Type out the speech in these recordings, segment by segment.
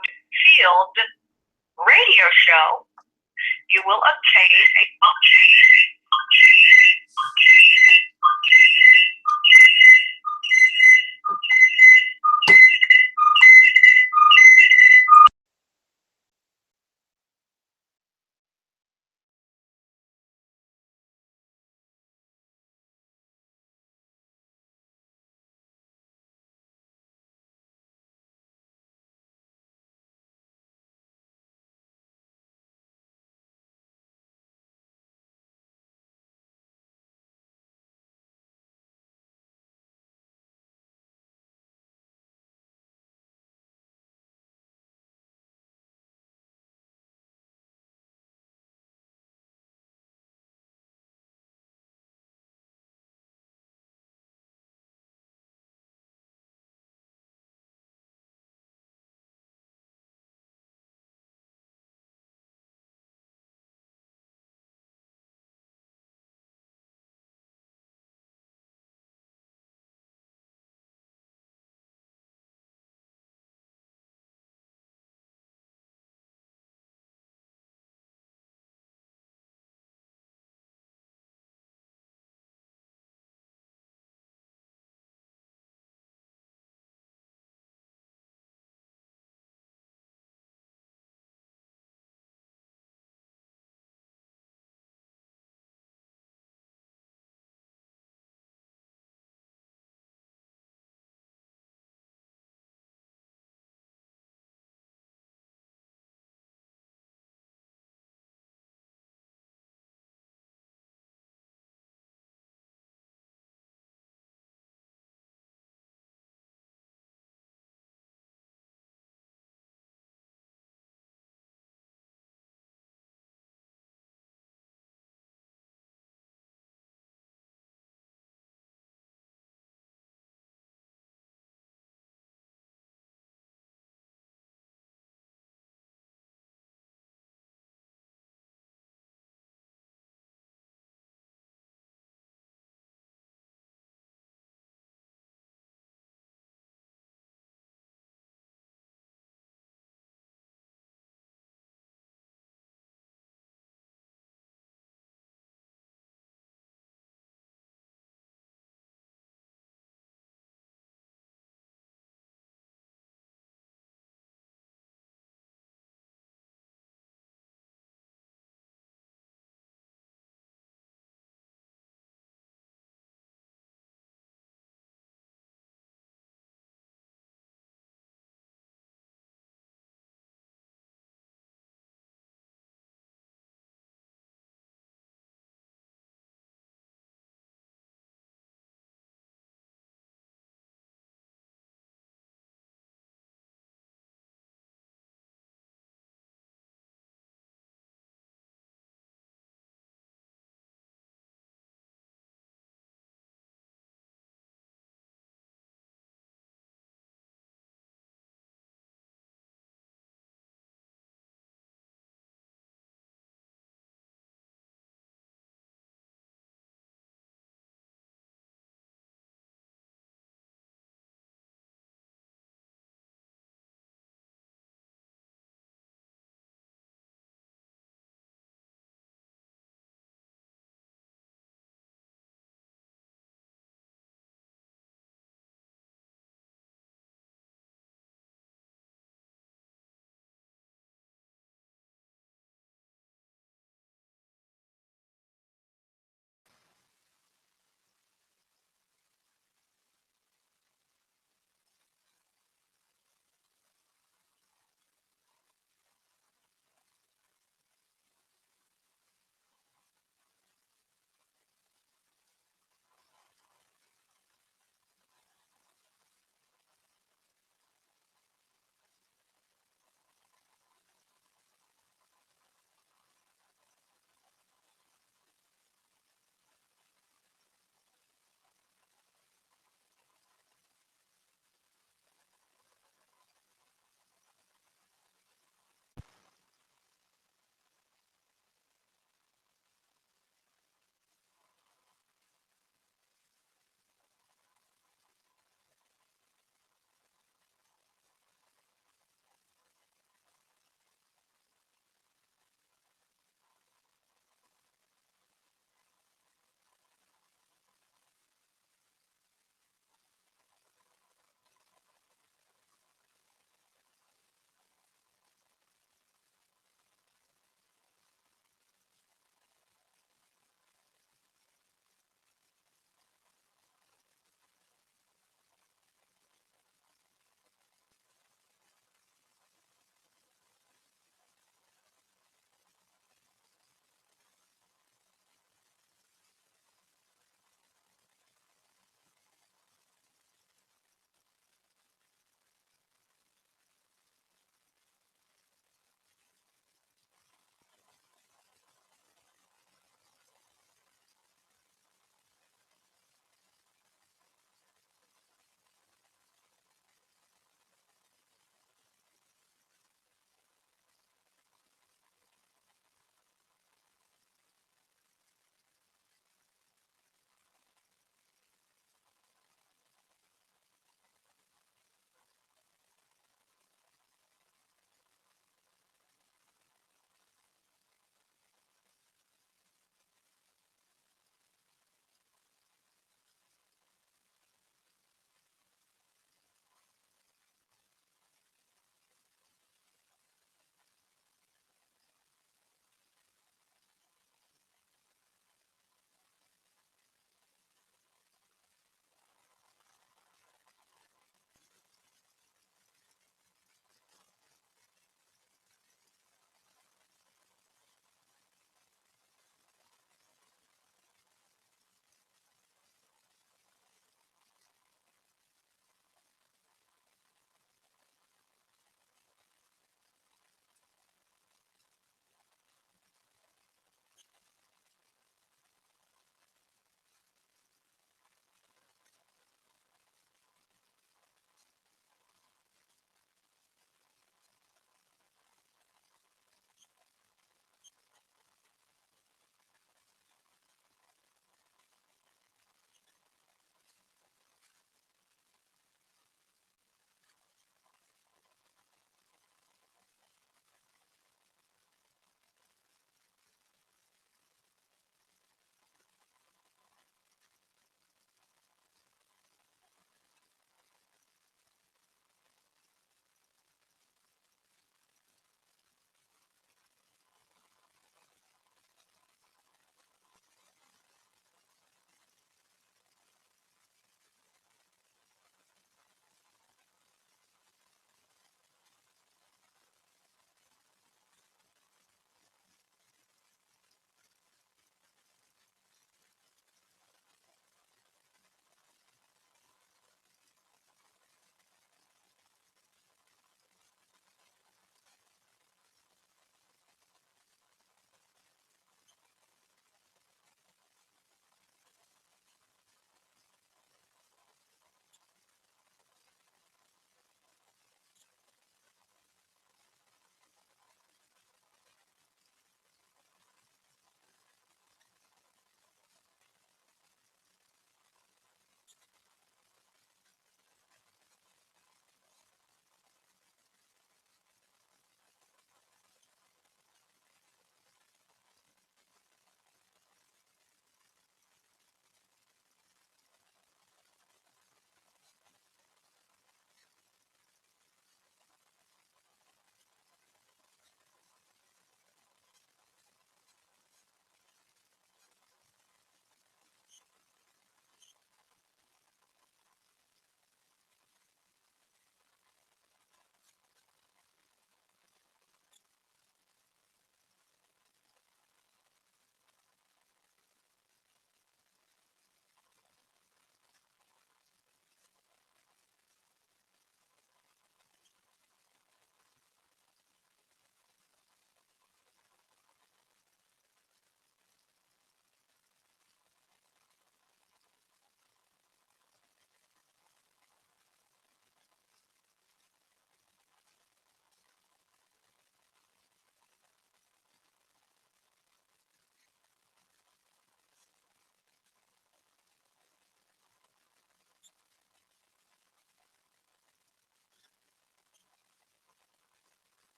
field radio show, you will obtain a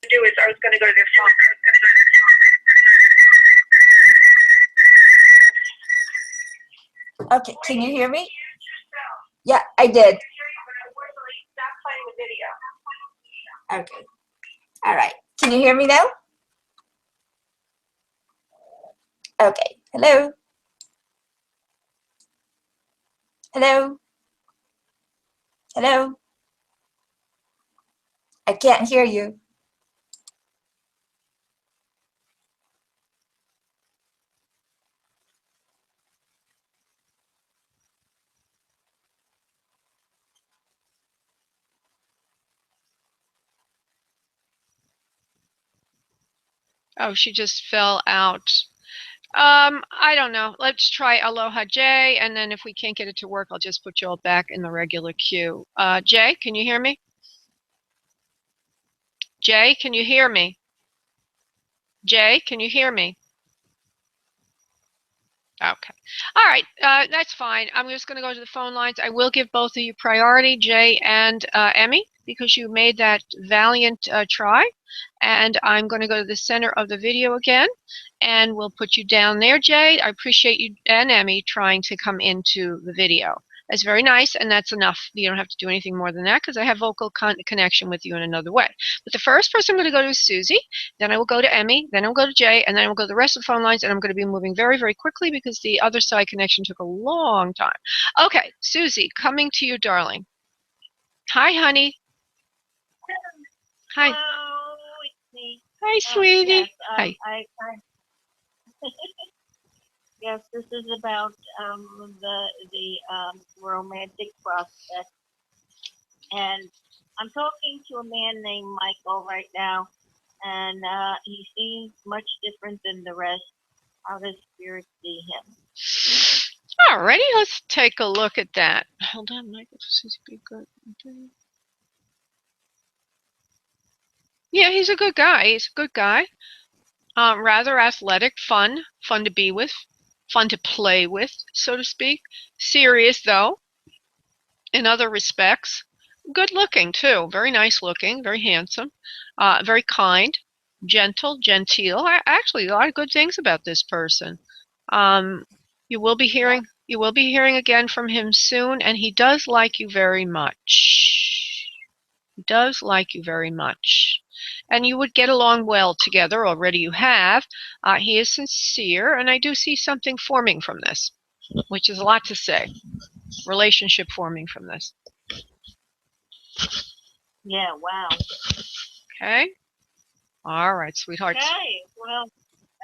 do is I was going to go to their phone. Okay, can you hear me? Yeah, I did. Okay. All right. Can you hear me now? Okay. Hello? Hello? Hello? I can't hear you. Oh, she just fell out. I don't know. Let's try Aloha Jay, and then if we can't get it to work, I'll just put you all back in the regular queue. Jay, can you hear me? Jay, can you hear me? Jay, can you hear me? Okay. All right. That's fine. I'm just going to go to the phone lines. I will give both of you priority, Jay and Emmy, because you made that valiant try. And I'm going to go to the center of the video again, and we'll put you down there, Jay. I appreciate you and Emmy trying to come into the video. That's very nice, and that's enough. You don't have to do anything more than that because I have vocal connection with you in another way. But the first person I'm going to go to is Susie, then I will go to Emmy, then I'll go to Jay, and then I will go to the rest of the phone lines, and I'm going to be moving very, very quickly because the other side connection took a long time. Okay, Susie, coming to you, darling. Hi, honey. Hi. Hello, it's me. Hi, sweetie. Yes, Hi. Yes, this is about the romantic prospect, and I'm talking to a man named Michael right now, and he seems much different than the rest. How does spirit see him? Alrighty, let's take a look at that. Hold on, Michael. Susie, be good. Yeah, he's a good guy. He's a good guy. Rather athletic, fun to be with, fun to play with, so to speak. Serious, though, in other respects. Good looking, too. Very nice looking, very handsome, very kind, gentle, genteel. Actually, a lot of good things about this person. You will be hearing again from him soon, and he does like you very much. He does like you very much. And you would get along well together. Already you have. He is sincere, and I do see something forming from this, which is a lot to say. Relationship forming from this. Yeah, wow. Okay? All right, sweetheart. Okay, well,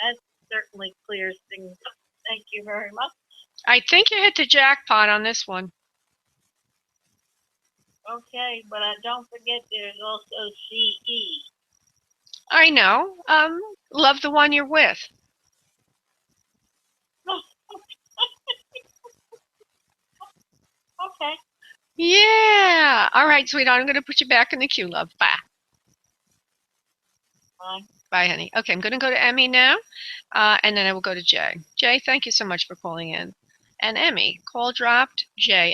that certainly clears things up. Thank you very much. I think you hit the jackpot on this one. Okay, but don't forget there's also CE. I know. Love the one you're with. Okay. Yeah. All right, sweetheart. I'm going to put you back in the queue, love. Bye. Bye. Bye, honey. Okay, I'm going to go to Emmy now, and then I will go to Jay. Jay, thank you so much for calling in. And Emmy, call dropped. Jay,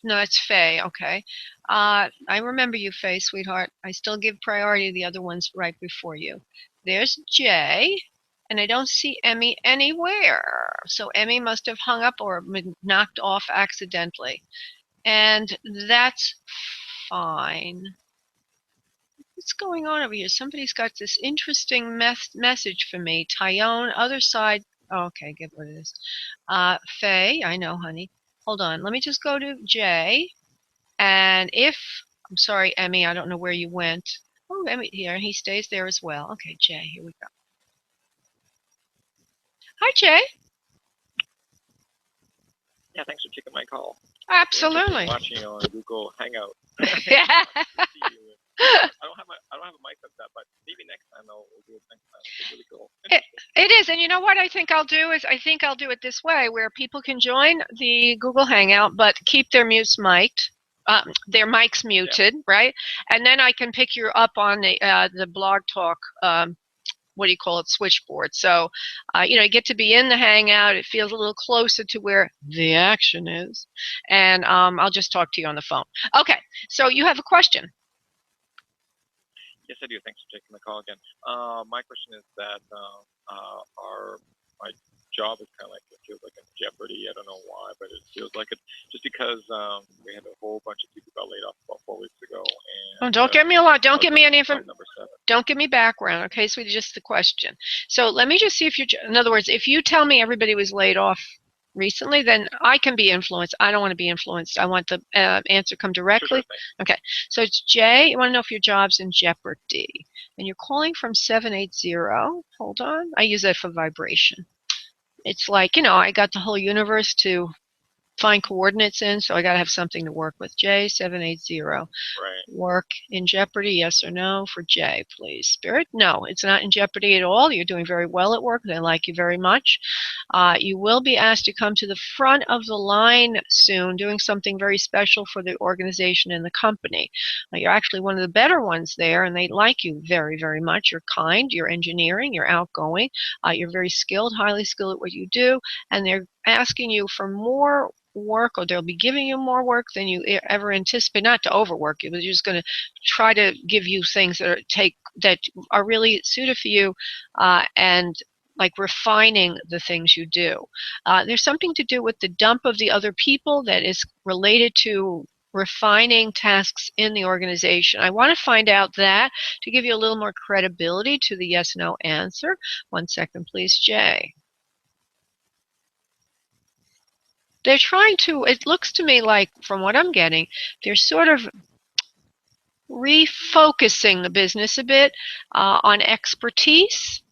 no, that's Faye. Okay. I remember you, Faye, sweetheart. I still give priority to the other ones right before you. There's Jay, and I don't see Emmy anywhere. So Emmy must have hung up or been knocked off accidentally. And that's fine. What's going on over here? Somebody's got this interesting message for me. Tyone, other side. Oh, okay, get what it is. Faye, I know, honey. Hold on. Let me just go to Jay. And I'm sorry, Emmy, I don't know where you went. Oh, Emmy here. He stays there as well. Okay, Jay, here we go. Hi, Jay. Yeah, thanks for taking my call. Absolutely. Watching you on Google Hangout. Yeah. I don't have a mic like that, but maybe next time we'll do it next time. It's really cool. It is, and you know what I think I'll do is I think I'll do it this way, where people can join the Google Hangout, but keep their their mics muted, right? And then I can pick you up on the Blog Talk. What do you call it? Switchboard. So, you get to be in the Hangout. It feels a little closer to where the action is, and I'll just talk to you on the phone. Okay. So you have a question. Yes, I do. Thanks for taking the call again. My question is that my job is kind of like, it feels like in jeopardy. I don't know why, but it feels like it just because we had a whole bunch of people got laid off about 4 weeks ago. Oh, And don't give me a lot. Don't give me any I'm information. number 7. Don't give me background, okay? So just the question. So let me just see if in other words, if you tell me everybody was laid off recently, then I can be influenced. I don't want to be influenced. I want the answer come directly. Sure, Okay. So it's Jay. You want to know if your job's in jeopardy. And you're calling from 780. Hold on. I use that for vibration. It's like, I got the whole universe to find coordinates in, so I got to have something to work with. J780. Right. Work in jeopardy, yes or no for J, please. Spirit, no, it's not in jeopardy at all. You're doing very well at work. They like you very much. You will be asked to come to the front of the line soon, doing something very special for the organization and the company. You're actually one of the better ones there, and they like you very, very much. You're kind, you're engineering, you're outgoing, you're very skilled, highly skilled at what you do, and they're asking you for more work, or they'll be giving you more work than you ever anticipate. Not to overwork you, but you're just going to try to give you things that are really suited for you, and like refining the things you do. There's something to do with the dump of the other people that is related to refining tasks in the organization. I want to find out that to give you a little more credibility to the yes/no answer. 1 second, please, Jay. They're trying to, it looks to me like, from what I'm getting, they're sort of refocusing the business a bit on expertise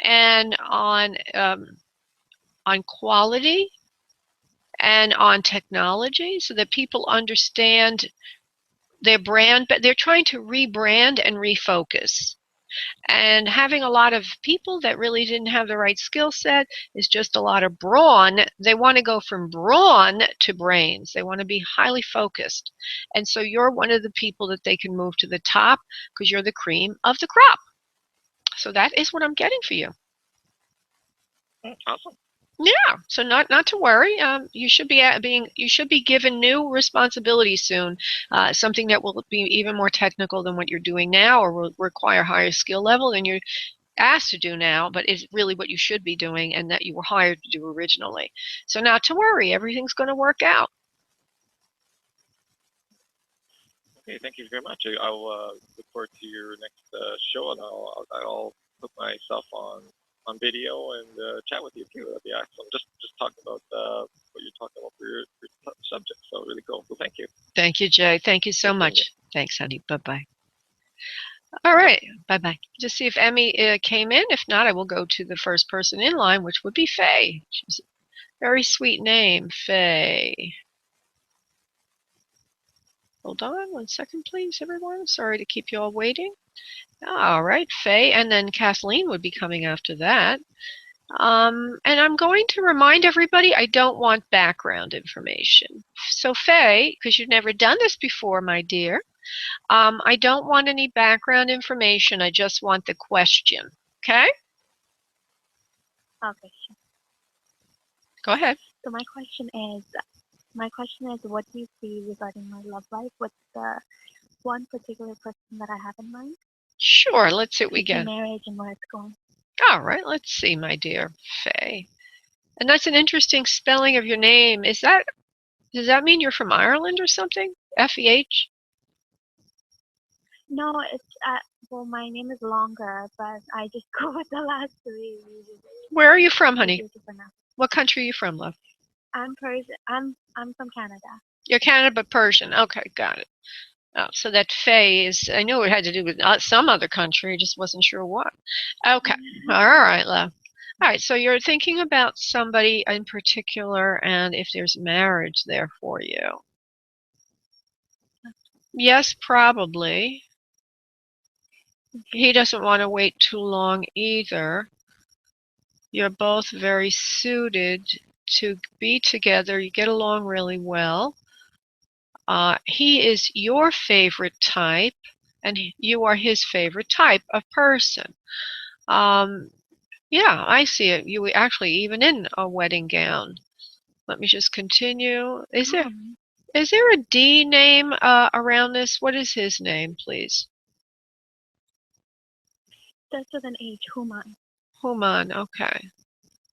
and on quality and on technology, so that people understand their brand, but they're trying to rebrand and refocus. And having a lot of people that really didn't have the right skill set is just a lot of brawn. They want to go from brawn to brains. They want to be highly focused. And so you're one of the people that they can move to the top because you're the cream of the crop. So that is what I'm getting for you. Awesome. Yeah, so not to worry. You should be given new responsibilities soon. Something that will be even more technical than what you're doing now, or will require higher skill level than you're asked to do now, but is really what you should be doing and that you were hired to do originally. So not to worry, everything's going to work out. Okay, thank you very much. I'll look forward to your next show, and I'll put myself on video and chat with you too. That'd be awesome. Just talking about what you're talking about for your subject. So really cool. Well, thank you. Thank you, Jay. Thank you so much. Thanks, honey. Bye-bye. All right. Bye-bye. Just see if Emmy came in. If not, I will go to the first person in line, which would be Faye. She's a very sweet name, Faye. Hold on 1 second, please, everyone. Sorry to keep you all waiting. All right, Faye, and then Kathleen would be coming after that. And I'm going to remind everybody I don't want background information. So Faye, because you've never done this before, my dear, I don't want any background information. I just want the question. Okay? Okay, sure. Go ahead. So my question is, what do you see regarding my love life? What's the one particular person that I have in mind? Sure, let's see what we get. Marriage and where it's going. All right, let's see, my dear Faye. And that's an interesting spelling of your name. Does that mean you're from Ireland or something? F-E-H? No, it's well, my name is longer, but I just go with the last 3 usually. Where are you from, honey? What country are you from, love? I'm Persian. I'm from Canada. You're Canada, but Persian. Okay, got it. Oh, so that Faye is, I knew it had to do with some other country, I just wasn't sure what. Okay, all right, love. All right, so you're thinking about somebody in particular and if there's marriage there for you. Yes, probably. He doesn't want to wait too long either. You're both very suited to be together. You get along really well. He is your favorite type, and you are his favorite type of person. Yeah, I see it. You were actually even in a wedding gown. Let me just continue. Is there a D name around this? What is his name, please? That's with an H, Human. Human, okay.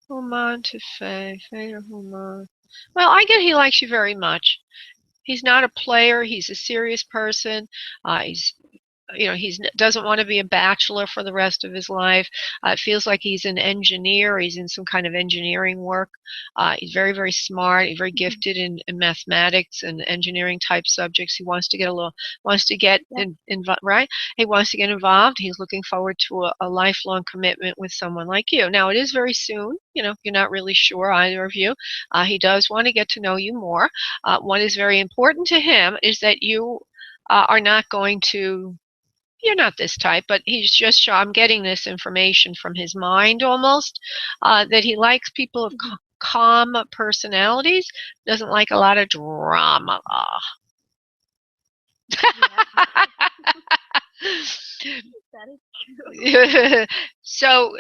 Human to Faye. Faye to Human. Well, I get he likes you very much. He's not a player. He's a serious person. He's he doesn't want to be a bachelor for the rest of his life. It feels like he's an engineer. He's in some kind of engineering work. He's very, very smart. He's very gifted in mathematics and engineering type subjects. He wants to get right. He wants to get involved. He's looking forward to a lifelong commitment with someone like you. Now, it is very soon. You're not really sure, either of you. He does want to get to know you more. What is very important to him is that you are not going to. You're not this type, but he's just I'm getting this information from his mind almost, that he likes people of calm personalities, doesn't like a lot of drama. That is true. So,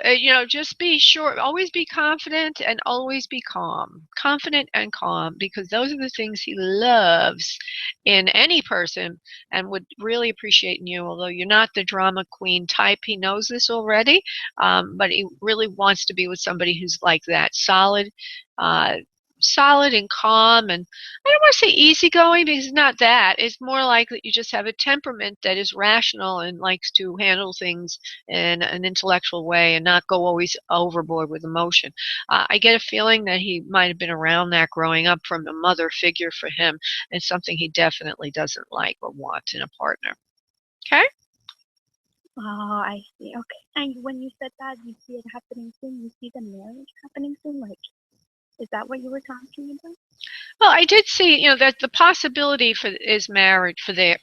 just be sure, always be confident and always be calm. Confident and calm, because those are the things he loves in any person and would really appreciate in you. Although you're not the drama queen type, he knows this already, but he really wants to be with somebody who's like that, solid, solid and calm, and I don't want to say easygoing because it's not that. It's more like that you just have a temperament that is rational and likes to handle things in an intellectual way and not go always overboard with emotion. I get a feeling that he might have been around that growing up from a mother figure for him, and something he definitely doesn't like or want in a partner. Okay? Oh, I see. Okay. And when you said that you see it happening soon, you see the marriage happening soon? Like, is that what you were talking about? Well, I did see, that the possibility is marriage for the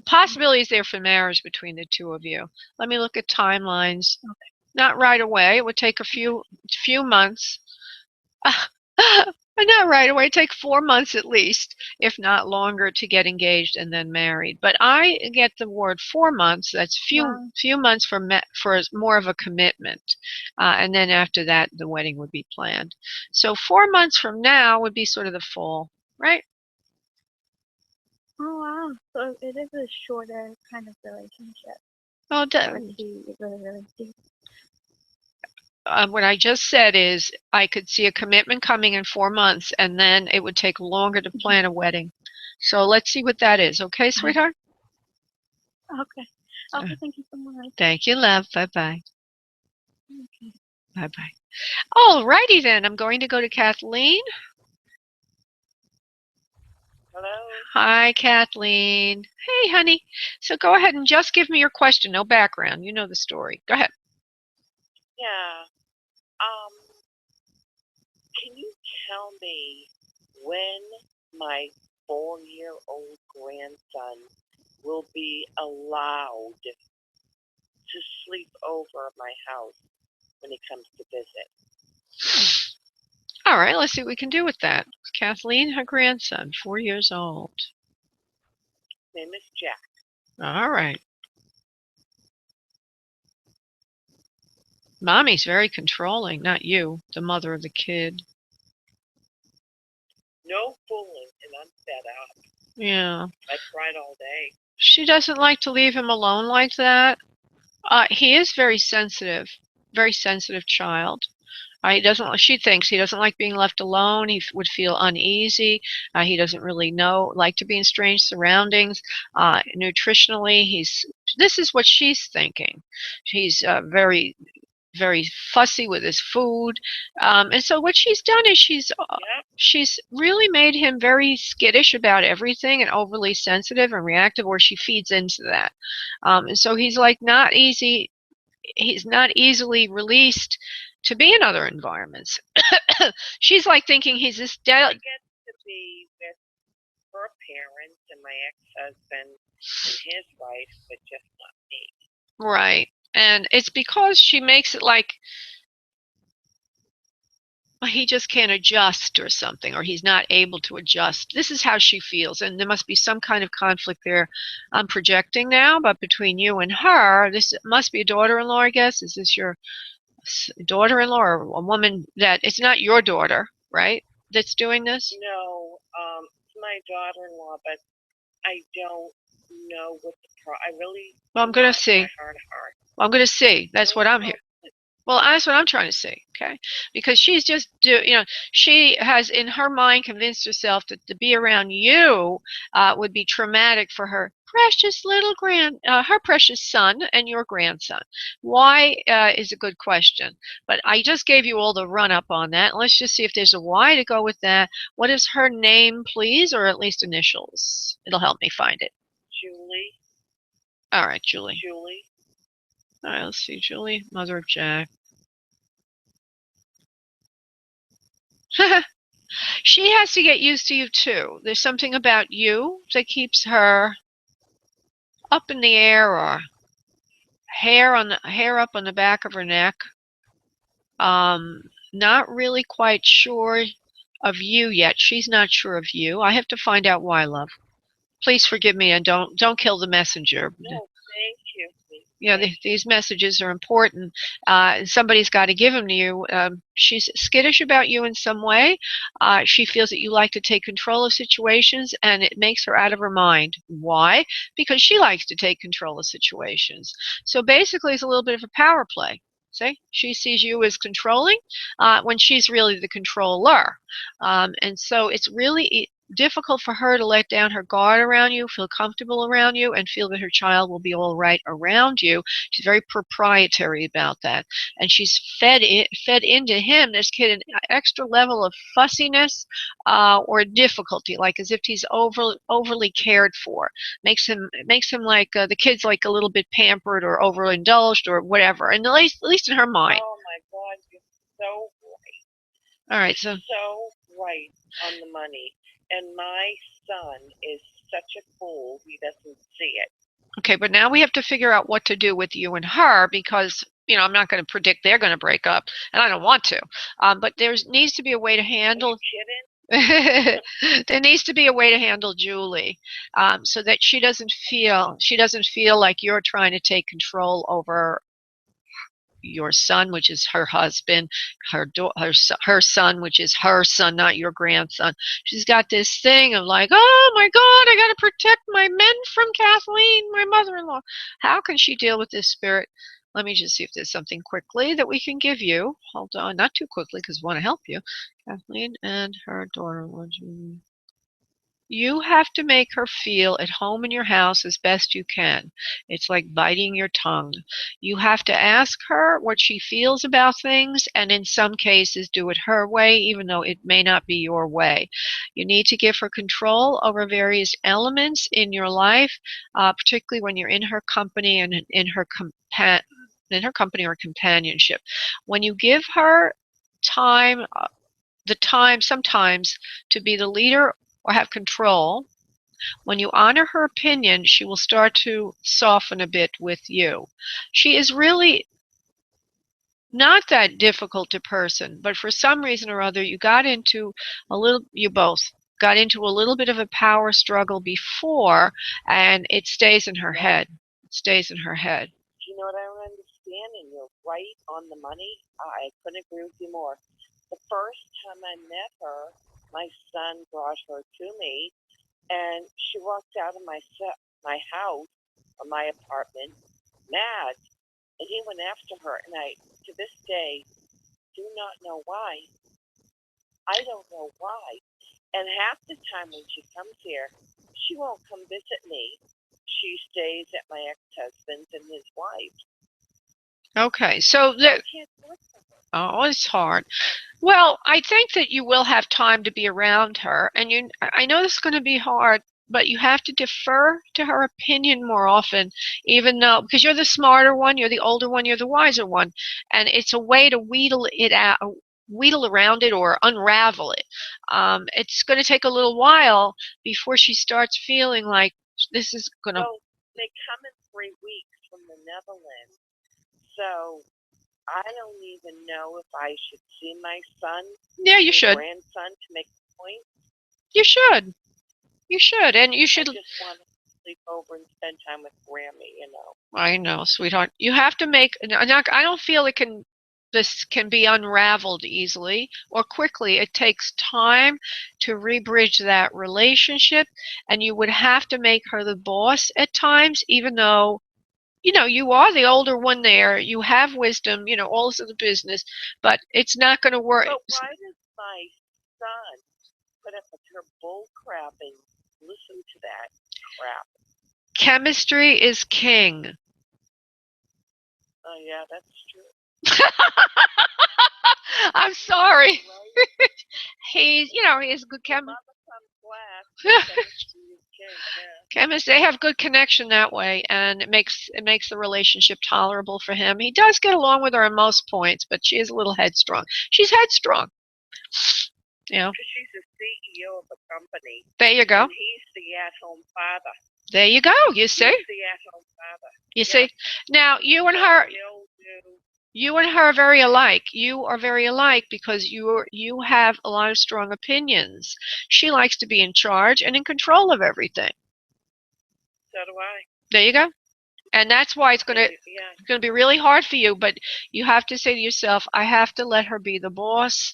possibility is there for marriage between the two of you. Let me look at timelines. Okay. Not right away. It would take a few months. Not right away. It'd take 4 months at least, if not longer, to get engaged and then married. But I get the word 4 months. That's few months for more of a commitment, and then after that, the wedding would be planned. So 4 months from now would be sort of the fall, right? Oh, wow. So it is a shorter kind of relationship. Well, Really deep. What I just said is I could see a commitment coming in 4 months, and then it would take longer to plan a wedding. So let's see what that is. Okay, sweetheart? Okay. Okay, thank you so much. Thank you, love. Bye-bye. Okay. Bye-bye. All righty then. I'm going to go to Kathleen. Hello. Hi, Kathleen. Hey, honey. So go ahead and just give me your question. No background. You know the story. Go ahead. Yeah. Can you tell me when my 4-year-old grandson will be allowed to sleep over at my house when he comes to visit? All right, let's see what we can do with that. Kathleen, her grandson, 4 years old. His name is Jack. All right. Mommy's very controlling, not you, the mother of the kid. No fooling, and I'm fed up. Yeah. I cried all day. She doesn't like to leave him alone like that. He is very sensitive child. She thinks he doesn't like being left alone. He would feel uneasy. He doesn't really like to be in strange surroundings. Nutritionally, this is what she's thinking. He's very, very fussy with his food. And so what she's done is she's really made him very skittish about everything and overly sensitive and reactive, or she feeds into that. And so he's like he's not easily released to be in other environments. She's like thinking he's this I get to be with her parents and my ex-husband and his wife, but just not me. Right. And it's because she makes it like he just can't adjust or something, or he's not able to adjust. This is how she feels, and there must be some kind of conflict there. I'm projecting now, but between you and her, this must be a daughter-in-law, I guess. Is this your daughter-in-law or a woman that it's not your daughter, right, that's doing this? No, it's my daughter-in-law, but I don't know what I really. Well, I'm going to see. My heart. Well, I'm going to see. That's what I'm here. Well, that's what I'm trying to see, okay? Because she's just, she has in her mind convinced herself that to be around you would be traumatic for her precious little her precious son and your grandson. Why is a good question. But I just gave you all the run up on that. Let's just see if there's a why to go with that. What is her name, please, or at least initials? It'll help me find it. Julie. All right, Julie. Julie. All right, let's see. Julie, mother of Jack. She has to get used to you too. There's something about you that keeps her up in the air, or hair up on the back of her neck. Not really quite sure of you yet. She's not sure of you. I have to find out why, love. Please forgive me, and don't kill the messenger. No, thank you. These messages are important. Somebody's got to give them to you. She's skittish about you in some way. She feels that you like to take control of situations, and it makes her out of her mind. Why? Because she likes to take control of situations. So basically, it's a little bit of a power play. See? She sees you as controlling when she's really the controller. And so it's really difficult for her to let down her guard around you, feel comfortable around you, and feel that her child will be all right around you. She's very proprietary about that. And she's fed into him, this kid, an extra level of fussiness or difficulty, like as if he's overly cared for. Makes him like the kid's like a little bit pampered or overindulged or whatever. And at least in her mind. Oh my God, you're so right. All right, so right on the money. And my son is such a fool, he doesn't see it. Okay, but now we have to figure out what to do with you and her, because I'm not going to predict they're going to break up, and I don't want to. But there needs to be a way to handle. Are you kidding? There needs to be a way to handle Julie, so that she doesn't feel like you're trying to take control over your son, which is her husband, her son, which is her son, not your grandson. She's got this thing of like, oh my God, I got to protect my men from Kathleen, my mother-in-law. How can she deal with this spirit? Let me just see if there's something quickly that we can give you. Hold on, not too quickly, because we want to help you. Kathleen and her daughter-in-law. You have to make her feel at home in your house as best you can. It's like biting your tongue. You have to ask her what she feels about things, and in some cases do it her way, even though it may not be your way. You need to give her control over various elements in your life, particularly when you're in her company and in her company or companionship. When you give her time, sometimes to be the leader or have control, when you honor her opinion, she will start to soften a bit with you. She is really not that difficult a person, but for some reason or other, you both got into a little bit of a power struggle before, and it stays in her head. It stays in her head. You know what I don't understand, and you're right on the money. I couldn't agree with you more. The first time I met her, my son brought her to me, and she walked out of my house or my apartment mad, and he went after her, and I, to this day, do not know why. I don't know why. And half the time when she comes here, she won't come visit me. She stays at my ex-husband's and his wife. Okay, so I can't do it for her. Oh, it's hard. Well, I think that you will have time to be around her, and I know this is going to be hard, but you have to defer to her opinion more often, even though, because you're the smarter one, you're the older one, you're the wiser one, and it's a way to wheedle around it or unravel it. It's going to take a little while before she starts feeling like this is going to. Well, they come in 3 weeks from the Netherlands, so I don't even know if I should see my son. Yeah, you should. Grandson to make a point. You should. You should, and you should. I just want to sleep over and spend time with Grammy, I know, sweetheart. You have to make. I don't feel this can be unraveled easily or quickly. It takes time to rebridge that relationship, and you would have to make her the boss at times, even though you know, you are the older one there. You have wisdom, you know, all this of the business, but it's not going to work. But why does my son put up with her bull crap and listen to that crap? Chemistry is king. Oh, yeah, that's true. I'm sorry. Right? He's, you know, he has good Mama comes last. Chemistry is king, yeah. chemists. They have good connection that way, and it makes the relationship tolerable for him. He does get along with her on most points, but she is a little headstrong. She's headstrong. You know. Because she's the CEO of a company. There you go. And he's the at-home father. There you go. You see? He's the at-home father. You see? Now, you and her, are very alike. You are very alike because you have a lot of strong opinions. She likes to be in charge and in control of everything. So do I. There you go. And that's why it's going to be really hard for you, but you have to say to yourself, I have to let her be the boss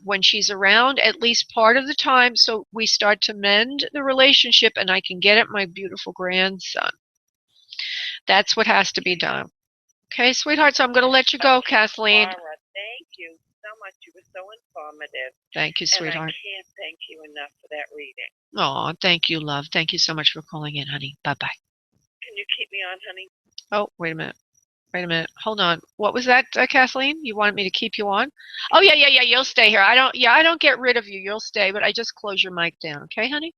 when she's around, at least part of the time, so we start to mend the relationship and I can get at my beautiful grandson. That's what has to be done. Okay, sweetheart, so I'm going to let you go, Kathleen. Laura, thank you so much. You were so informative. Thank you, sweetheart. And I can't thank you enough for that reading. Oh, thank you, love. Thank you so much for calling in, honey. Bye-bye. Can you keep me on, honey? Oh, wait a minute. Wait a minute. Hold on. What was that, Kathleen? You wanted me to keep you on? Oh, yeah. You'll stay here. I don't get rid of you. You'll stay, but I just close your mic down. Okay, honey?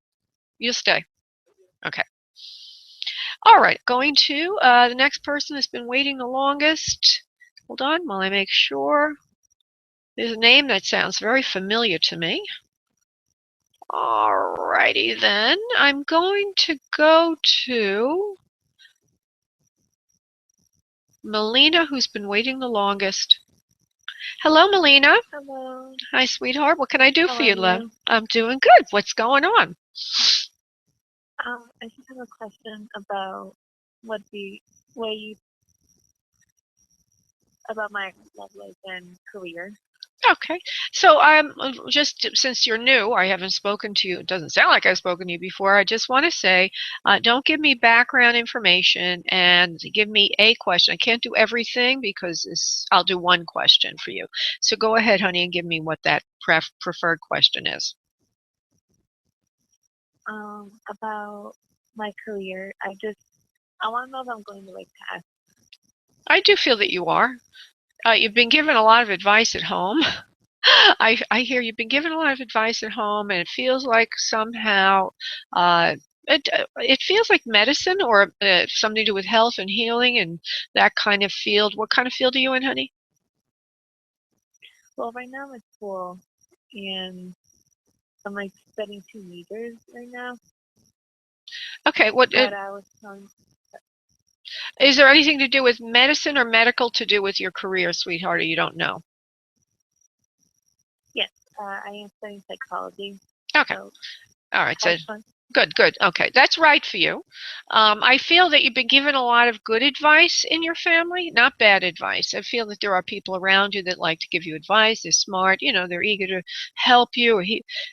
You'll stay. Okay. All right. Going to the next person that's been waiting the longest. Hold on while I make sure. There's a name that sounds very familiar to me. All righty then. I'm going to go to Melina, who's been waiting the longest. Hello, Melina. Hello. Hi, sweetheart. What can I do How for are you, love? you? I'm doing good. What's going on? I just have a question about what the way you about my love life and career. Okay. So I'm just, since you're new, I haven't spoken to you. It doesn't sound like I've spoken to you before. I just want to say, don't give me background information and give me a question. I can't do everything because I'll do one question for you. So go ahead, honey, and give me what that preferred question is. About my career. I want to know if I'm going the right path. I do feel that you are. You've been given a lot of advice at home. I hear you've been given a lot of advice at home, and it feels like somehow it feels like medicine or something to do with health and healing and that kind of field. What kind of field are you in, honey? Well, right now I'm at school, and I'm like studying 2 majors right now. Okay. But I was telling. Is there anything to do with medicine or medical to do with your career, sweetheart, or you don't know? Yes, I am studying psychology. Okay. So all right. So good. Okay, that's right for you. I feel that you've been given a lot of good advice in your family, not bad advice. I feel that there are people around you that like to give you advice. They're smart. You know, they're eager to help you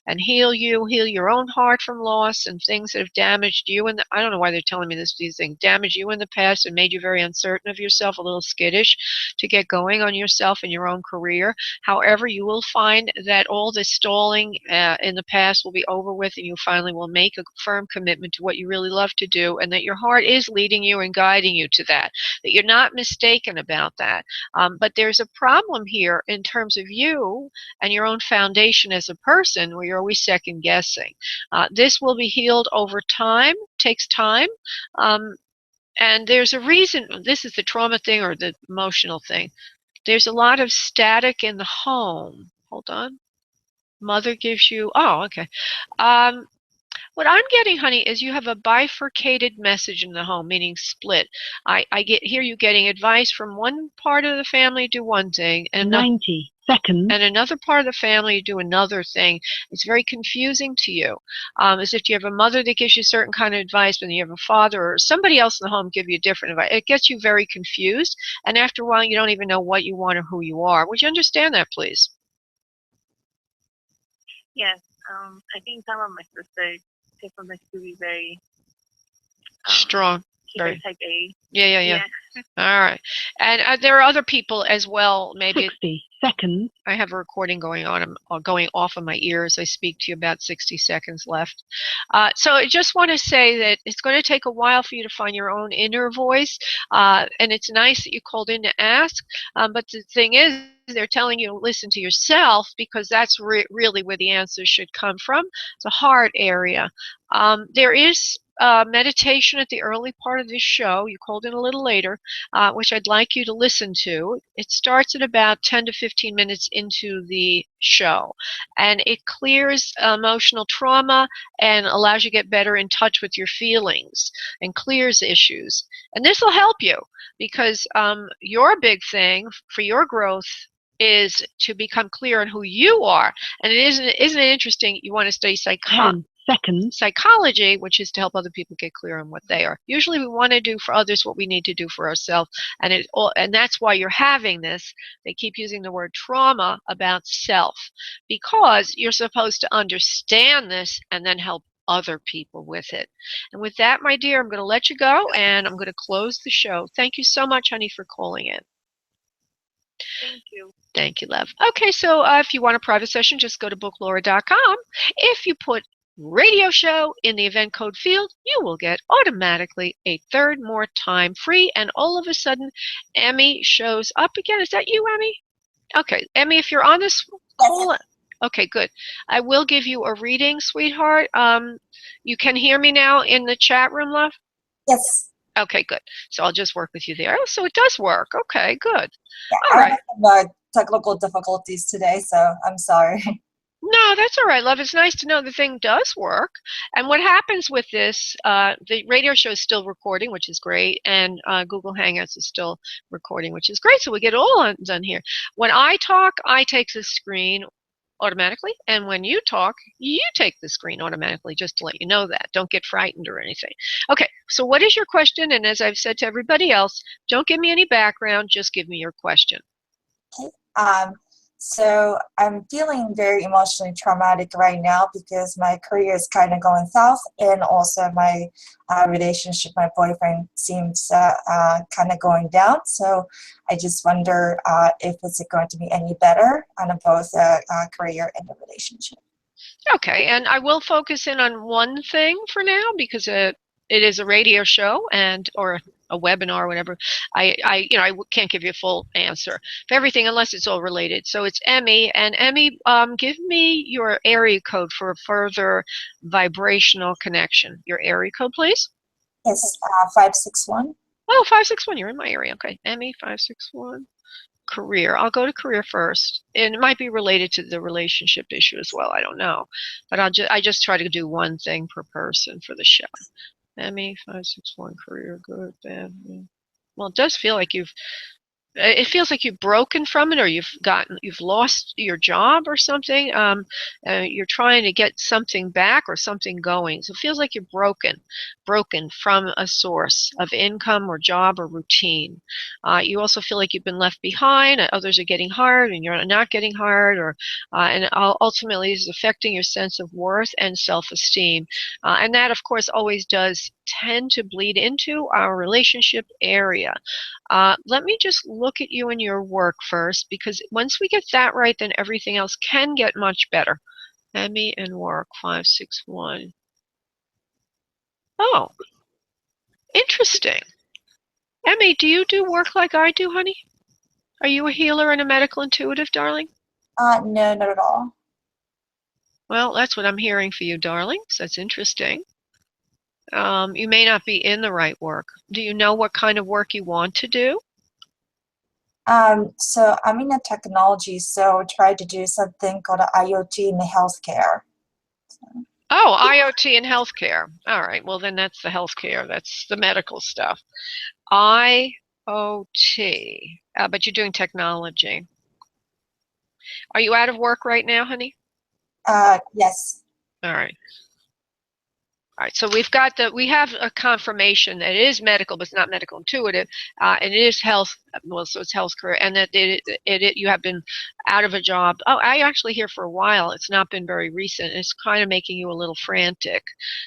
and heal your own heart from loss and things that have damaged you. And I don't know why they're telling me these things damaged you in the past and made you very uncertain of yourself, a little skittish to get going on yourself and your own career. However, you will find that all this stalling in the past will be over with, and you finally will make a firm commitment to what you really love to do, and that your heart is leading you and guiding you to that you're not mistaken about that. But there's a problem here in terms of you and your own foundation as a person where you're always second guessing. This will be healed over time, takes time. And there's a reason. This is the trauma thing or the emotional thing. There's a lot of static in the home. Hold on. Mother gives you, oh, okay. What I'm getting, honey, is you have a bifurcated message in the home, meaning split. I hear you getting advice from one part of the family do one thing, and 90 seconds. And another part of the family do another thing. It's very confusing to you. As if you have a mother that gives you certain kind of advice, but then you have a father or somebody else in the home give you different advice. It gets you very confused, and after a while, you don't even know what you want or who you are. Would you understand that, please? Yes. I think some of my sisters take from this to be very strong. She's Very- a type A. Yeah. All right. And there are other people as well. Maybe 60 seconds. I have a recording going on, going off of my ears. I speak to you about 60 seconds left. So I just want to say that it's going to take a while for you to find your own inner voice. And it's nice that you called in to ask. But the thing is, they're telling you to listen to yourself because that's really where the answers should come from. It's a hard area. There is meditation at the early part of this show. You called in a little later, which I'd like you to listen to. It starts at about 10 to 15 minutes into the show, and it clears emotional trauma and allows you to get better in touch with your feelings and clears issues. And this will help you because your big thing for your growth is to become clear on who you are. And isn't it interesting? You want to study 10 seconds. psychology, which is to help other people get clear on what they are. Usually we want to do for others what we need to do for ourselves, and that's why you're having this. They keep using the word trauma about self because you're supposed to understand this and then help other people with it. And with that, my dear, I'm going to let you go and I'm going to close the show. Thank you so much, honey, for calling in. Thank you. Thank you, love. Okay, so if you want a private session, just go to booklaura.com. If you put radio show in the event code field, you will get automatically a third more time free, and all of a sudden, Emmy shows up again. Is that you, Emmy? Okay, Emmy, if you're on this call, okay, good. I will give you a reading, sweetheart. You can hear me now in the chat room, love? Yes. Okay, good. So I'll just work with you there. Oh, so it does work. Okay, good. Yeah, All I right. had some technical difficulties today, so I'm sorry. No, that's all right, love. It's nice to know the thing does work. And what happens with this, the radio show is still recording, which is great, and Google Hangouts is still recording, which is great, so we get it all done here. When I talk, I take the screen automatically, and when you talk, you take the screen automatically, just to let you know that. Don't get frightened or anything. Okay, so what is your question? And as I've said to everybody else, don't give me any background, just give me your question. Okay. So I'm feeling very emotionally traumatic right now because my career is kind of going south, and also my relationship, my boyfriend seems kind of going down. So I just wonder if it's going to be any better on both career and the relationship. Okay, and I will focus in on one thing for now because it is a radio show or a webinar or whatever. I can't give you a full answer for everything unless it's all related. So it's Emmy, and Emmy, give me your area code for a further vibrational connection. Your area code, please. Yes, 561. Oh, 561. You're in my area. Okay, Emmy 561. Career. I'll go to career first, and it might be related to the relationship issue as well. I don't know, but I just try to do one thing per person for the show. Emmy 561 career, good, bad. Yeah. Well, it does feel like it feels like you've broken from it, or you've lost your job or something. You're trying to get something back or something going. So it feels like you're broken from a source of income or job or routine. You also feel like you've been left behind, and others are getting hired and you're not getting hired, and ultimately this is affecting your sense of worth and self-esteem. And that, of course, always does tend to bleed into our relationship area. Let me just look at you and your work first, because once we get that right, then everything else can get much better. Emmy and work, 561. Oh, interesting. Emmy, do you do work like I do, honey? Are you a healer and a medical intuitive, darling? No, not at all. Well, that's what I'm hearing for you, darling. So that's interesting. You may not be in the right work. Do you know what kind of work you want to do? So I'm in the technology, so try to do something called IoT in the healthcare. Oh, IoT and healthcare. All right. Well, then that's the healthcare. That's the medical stuff. IoT. But you're doing technology. Are you out of work right now, honey? Yes. All right. All right, so we have a confirmation that it is medical, but it's not medical intuitive, and it is health. Well, so it's health career, and that you have been out of a job. Oh, I actually here for a while. It's not been very recent. It's kind of making you a little frantic.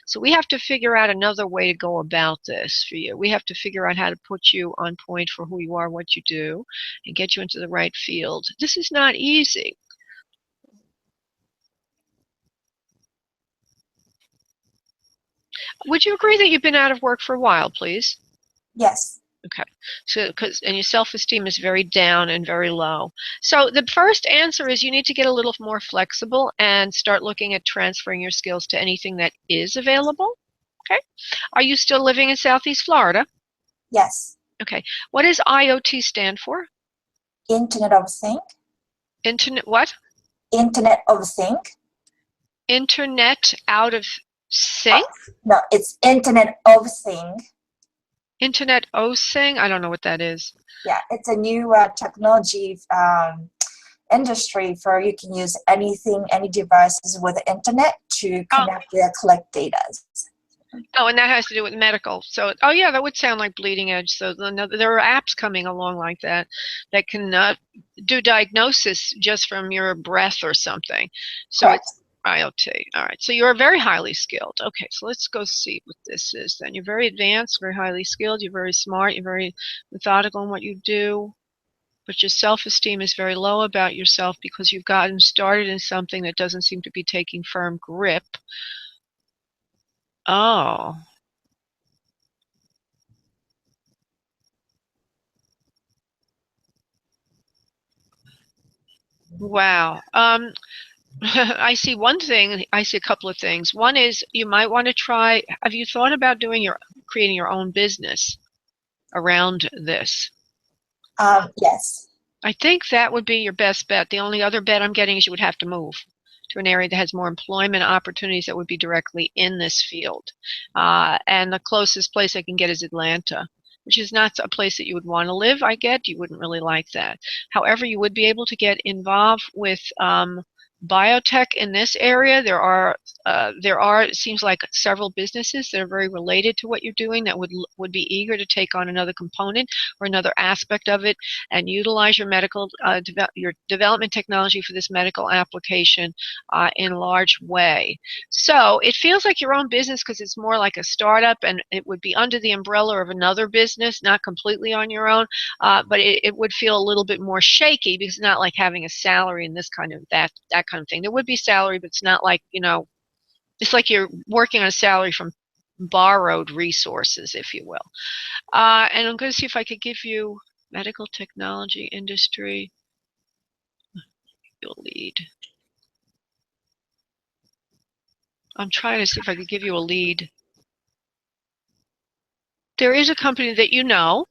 So we have to figure out another way to go about this for you. We have to figure out how to put you on point for who you are, what you do, and get you into the right field. This is not easy. Would you agree that you've been out of work for a while, please? Yes. Okay, so and your self-esteem is very down and very low. So the first answer is you need to get a little more flexible and start looking at transferring your skills to anything that is available. Okay, are you still living in Southeast Florida? Yes. Okay, what does IoT stand for? Internet of Thing. Internet what? Internet of Thing. Internet out of sync? No, it's Internet of Thing. Internet o thing? I don't know what that is. Yeah, it's a new technology industry for you can use anything, any devices with the internet to connect and collect data. Oh, and that has to do with medical. So, oh yeah, that would sound like bleeding edge. So there are apps coming along like that that can do diagnosis just from your breath or something. So Correct. it's IoT. All right. So you're very highly skilled. Okay, so let's go see what this is then. You're very advanced, very highly skilled. You're very smart. You're very methodical in what you do. But your self-esteem is very low about yourself because you've gotten started in something that doesn't seem to be taking firm grip. Oh. Wow. I see one thing. I see a couple of things. One is you might want to try. Have you thought about creating your own business around this? Yes. I think that would be your best bet. The only other bet I'm getting is you would have to move to an area that has more employment opportunities that would be directly in this field. And the closest place I can get is Atlanta, which is not a place that you would want to live, I get. You wouldn't really like that. However, you would be able to get involved with biotech in this area. There are, it seems like several businesses that are very related to what you're doing that would be eager to take on another component or another aspect of it and utilize your your development technology for this medical application in a large way. So it feels like your own business because it's more like a startup and it would be under the umbrella of another business, not completely on your own, but it would feel a little bit more shaky because it's not like having a salary and this kind of that kind of thing. There would be salary, but it's not like, it's like you're working on a salary from borrowed resources, if you will. And I'm going to see if I could give you medical technology industry. You'll lead. I'm trying to see if I could give you a lead. There is a company that you know.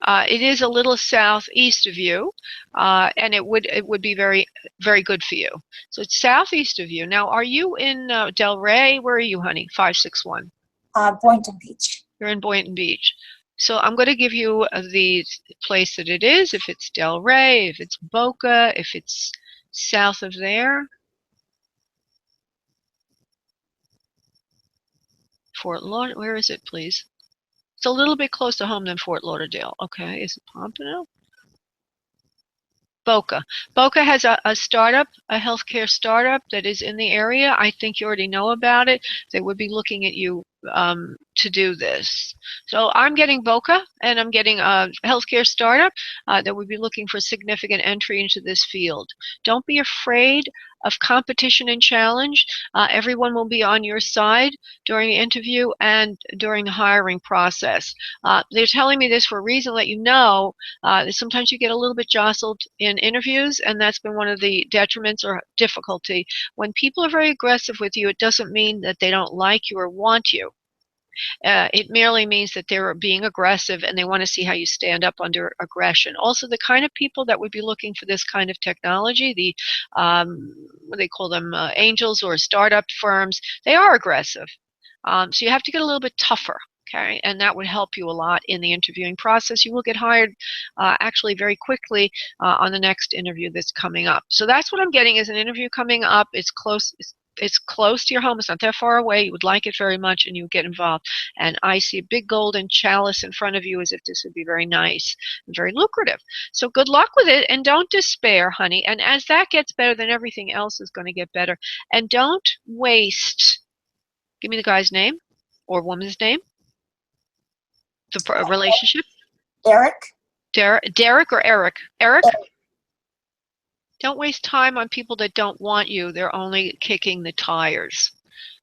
It is a little southeast of you, and it would be very, very good for you. So it's southeast of you. Now, are you in Del Rey? Where are you, honey? 561. Boynton Beach. You're in Boynton Beach. So I'm going to give you the place that it is. If it's Del Rey, if it's Boca, if it's south of there. Fort Lauderdale. Where is it, please? It's a little bit closer to home than Fort Lauderdale. Okay, is it Pompano? Boca. Boca has a startup, a healthcare startup that is in the area. I think you already know about it. They would be looking at you to do this. So I'm getting Boca, and I'm getting a healthcare startup that would be looking for significant entry into this field. Don't be afraid of competition and challenge. Everyone will be on your side during the interview and during the hiring process. They're telling me this for a reason, let you know that sometimes you get a little bit jostled in interviews, and that's been one of the detriments or difficulty. When people are very aggressive with you, it doesn't mean that they don't like you or want you. It merely means that they're being aggressive and they want to see how you stand up under aggression. Also, the kind of people that would be looking for this kind of technology, the what do they call them, angels or startup firms, they are aggressive. So you have to get a little bit tougher. Okay, and that would help you a lot in the interviewing process. You will get hired actually very quickly on the next interview that's coming up. So that's what I'm getting is an interview coming up. It's close. it's close to your home. It's not that far away. You would like it very much, and you would get involved. And I see a big golden chalice in front of you as if this would be very nice and very lucrative. So good luck with it, and don't despair, honey. And as that gets better, then everything else is going to get better. And don't waste. Give me the guy's name or woman's name. The relationship. Eric? Derek or Eric? Eric? Don't waste time on people that don't want you. They're only kicking the tires.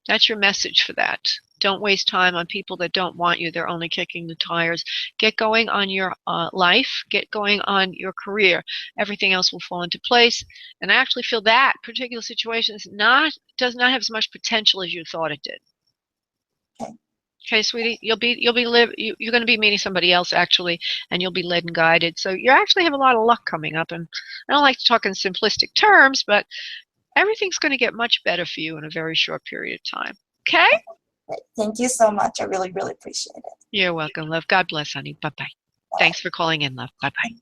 That's your message for that. Don't waste time on people that don't want you. They're only kicking the tires. Get going on your life. Get going on your career. Everything else will fall into place. And I actually feel that particular situation does not have as much potential as you thought it did. Okay, sweetie, you're going to be meeting somebody else actually, and you'll be led and guided. So you actually have a lot of luck coming up, and I don't like to talk in simplistic terms, but everything's going to get much better for you in a very short period of time. Okay? Thank you so much. I really, really appreciate it. You're welcome, love. God bless, honey. Bye-bye. Thanks for calling in, love. Bye-bye.